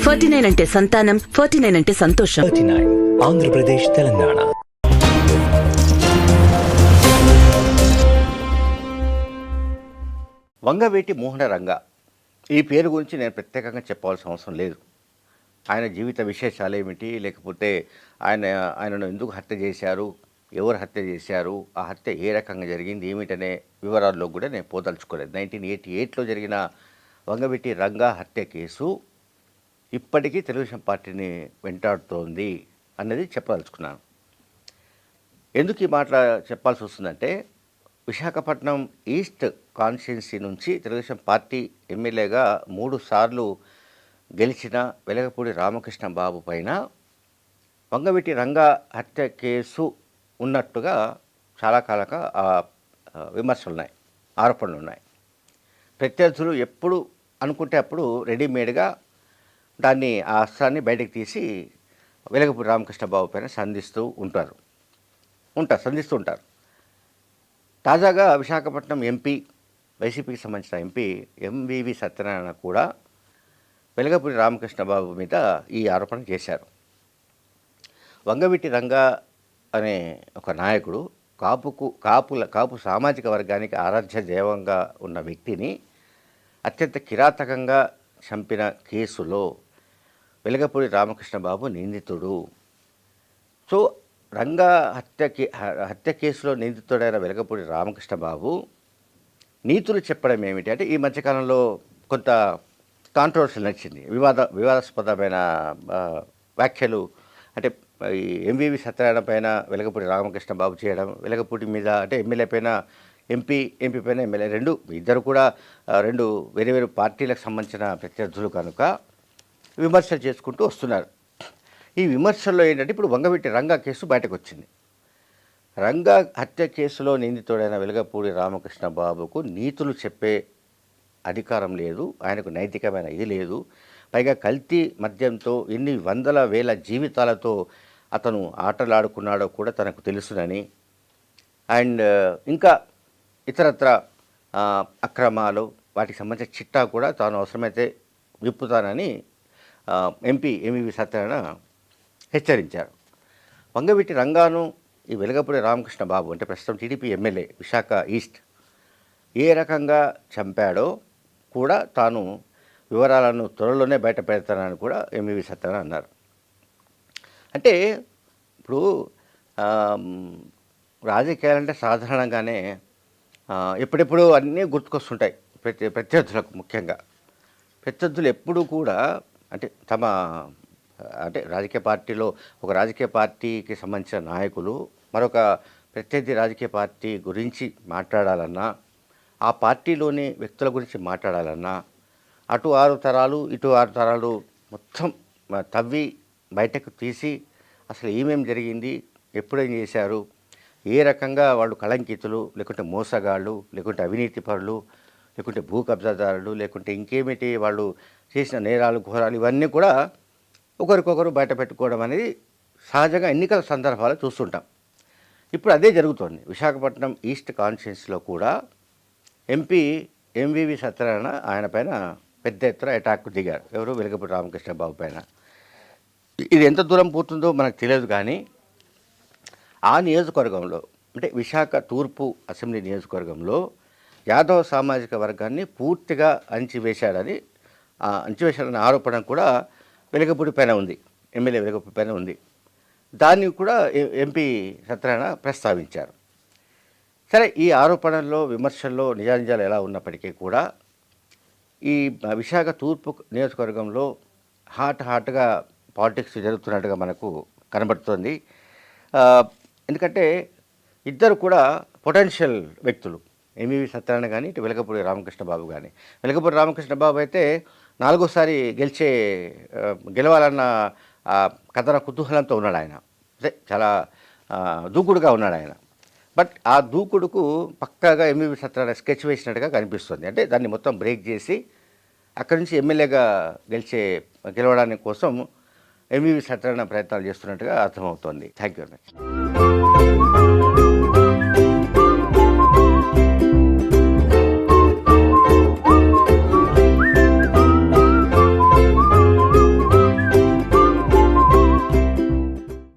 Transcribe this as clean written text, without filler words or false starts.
49 అంటే సంతానం, 49 అంటే సంతోషం. 39 ఆంధ్రప్రదేశ్, తెలంగాణ. వంగవీటి మోహన రంగ ఈ పేరు గురించి నేను ప్రత్యేకంగా చెప్పాల్సిన అవసరం లేదు. ఆయన జీవిత విశేషాలు ఏమిటి, లేకపోతే ఆయనను ఎందుకు హత్య చేశారు, ఎవరు హత్య చేశారు, ఆ హత్య ఏ రకంగా జరిగింది ఏమిటనే వివరాల్లో కూడా నేను పోదలుచుకోలేదు. 1988లో జరిగిన వంగవీటి రంగ హత్య కేసు ఇప్పటికీ తెలుగుదేశం పార్టీని వెంటాడుతోంది అన్నది చెప్పదలుచుకున్నాను. ఎందుకు ఈ మాట చెప్పాల్సి వస్తుందంటే, విశాఖపట్నం ఈస్ట్ కాన్స్టిట్యున్సీ నుంచి తెలుగుదేశం పార్టీ ఎమ్మెల్యేగా 3 సార్లు గెలిచిన వెలగపూడి రామకృష్ణ బాబు పైన వంగవీటి రంగ హత్య కేసు ఉన్నట్టుగా చాలా కాలంగా విమర్శలు ఉన్నాయి, ఆరోపణలు ఉన్నాయి. ప్రత్యర్థులు ఎప్పుడు అనుకుంటే అప్పుడు రెడీమేడ్గా దాన్ని ఆ అస్త్రాన్ని బయటకు తీసి వెలగపూడి రామకృష్ణ బాబు పైన సంధిస్తూ ఉంటారు. తాజాగా విశాఖపట్నం ఎంపీ, వైసీపీకి సంబంధించిన ఎంపీ ఎంవివి సత్యనారాయణ కూడా వెలగపూడి రామకృష్ణ బాబు మీద ఈ ఆరోపణ చేశారు. వంగవీటి రంగ అనే ఒక నాయకుడు కాపు సామాజిక వర్గానికి ఆరాధ్య దైవంగా ఉన్న వ్యక్తిని అత్యంత కిరాతకంగా చంపిన కేసులో వెలగపూడి రామకృష్ణ బాబు నిందితుడు. సో రంగా హత్య కేసులో నిందితుడైన వెలగపూడి రామకృష్ణ బాబు నీతులు చెప్పడం ఏమిటి అంటే, ఈ మధ్యకాలంలో కొంత కాంట్రవర్సీ నచ్చింది, వివాదాస్పదమైన వ్యాఖ్యలు. అంటే ఈ ఎంవివి సత్యనారాయణ పైన వెలగపూడి రామకృష్ణ బాబు చేయడం, వెలగపూడి మీద అంటే ఎమ్మెల్యే పైన ఎంపీ పైన ఎమ్మెల్యే ఇద్దరు కూడా రెండు వేరు పార్టీలకు సంబంధించిన ప్రత్యర్థులు కనుక విమర్శలు చేసుకుంటూ వస్తున్నారు. ఈ విమర్శల్లో ఏంటంటే, ఇప్పుడు వంగవీటి రంగ కేసు బయటకు వచ్చింది. రంగ హత్య కేసులో నిందితుడైన వెలగపూడి రామకృష్ణ బాబుకు నీతులు చెప్పే అధికారం లేదు, ఆయనకు నైతికమైన ఇది లేదు. పైగా కల్తీ మద్యంతో ఎన్ని వందల వేల జీవితాలతో అతను ఆటలాడుకున్నాడో కూడా తనకు తెలుసునని, అండ్ ఇంకా ఇతరత్ర అక్రమాలు వాటికి సంబంధించిన చిట్టా కూడా తాను అవసరమైతే విప్పుతానని ఎంపీ ఎంవివి సత్యనారాయణ హెచ్చరించారు. వంగవీటి రంగాను ఈ వెలగపూడి రామకృష్ణ బాబు అంటే ప్రస్తుతం టీడీపీ ఎమ్మెల్యే విశాఖ ఈస్ట్ ఏ రకంగా చంపాడో కూడా తాను వివరాలను త్వరలోనే బయట పెడతానని కూడా ఎంవివి సత్యనారాయణ అన్నారు. అంటే ఇప్పుడు రాజకీయాలంటే సాధారణంగానే ఎప్పుడెప్పుడు అన్నీ గుర్తుకొస్తుంటాయి ప్రత్యర్థులకు. ముఖ్యంగా ప్రత్యర్థులు ఎప్పుడూ కూడా అంటే రాజకీయ పార్టీలో ఒక రాజకీయ పార్టీకి సంబంధించిన నాయకులు మరొక ప్రత్యర్థి రాజకీయ పార్టీ గురించి మాట్లాడాలన్నా, ఆ పార్టీలోని వ్యక్తుల గురించి మాట్లాడాలన్నా, అటు 6 తరాలు ఇటు 6 తరాలు మొత్తం తవ్వి బయటకు తీసి అసలు ఏమేమి జరిగింది, ఎప్పుడేం చేశారు, ఏ రకంగా వాళ్ళు కళంకితులు, లేకుంటే మోసగాళ్ళు, లేకుంటే అవినీతి పరులు, లేకుంటే భూ కబ్జాదారులు, లేకుంటే ఇంకేమిటి వాళ్ళు చేసిన నేరాలు ఘోరాలు, ఇవన్నీ కూడా ఒకరికొకరు బయట పెట్టుకోవడం అనేది సహజంగా ఎన్నికల సందర్భాలు చూస్తుంటాం. ఇప్పుడు అదే జరుగుతోంది. విశాఖపట్నం ఈస్ట్ కాన్స్టిట్యున్సీలో కూడా ఎంపీ ఎంవివి సత్యనారాయణ ఆయన పైన పెద్ద ఎత్తున అటాక్ దిగారు. ఎవరు? వెలగపూడి రామకృష్ణ బాబు పైన. ఇది ఎంత దూరం పోతుందో మనకు తెలియదు, కానీ ఆ నియోజకవర్గంలో అంటే విశాఖ తూర్పు అసెంబ్లీ నియోజకవర్గంలో యాదవ సామాజిక వర్గాన్ని పూర్తిగా అణిచివేశాడని ఆరోపణ కూడా వెలగపూడి పైన ఉంది, ఎమ్మెల్యే వెలగపూడి పైన ఉంది. దాన్ని కూడా ఎంపీ సత్యనారాయణ ప్రస్తావించారు. సరే, ఈ ఆరోపణల్లో విమర్శల్లో నిజానిజాలు ఎలా ఉన్నప్పటికీ కూడా ఈ విశాఖ తూర్పు నియోజకవర్గంలో హాట్గా పాలిటిక్స్ జరుగుతున్నట్టుగా మనకు కనబడుతోంది. ఎందుకంటే ఇద్దరు కూడా పొటెన్షియల్ వ్యక్తులు, ఎంవివి సత్యనారాయణ కానీ ఇటు వెలగపూడి రామకృష్ణ బాబు కానీ. వెలగపూడి రామకృష్ణ బాబు అయితే 4వసారి గెలవాలన్న కథన కుతూహలంతో ఉన్నాడు ఆయన. అదే చాలా దూకుడుగా ఉన్నాడు ఆయన. బట్ ఆ దూకుడుకు పక్కాగా ఎంవివి సత్యనారాయణ స్కెచ్ వేసినట్టుగా కనిపిస్తుంది. అంటే దాన్ని మొత్తం బ్రేక్ చేసి అక్కడి నుంచి ఎమ్మెల్యేగా గెలవడానికి కోసం ఎంవివి సత్యనారాయణ ప్రయత్నాలు చేస్తున్నట్టుగా అర్థమవుతోంది. Thank you very much.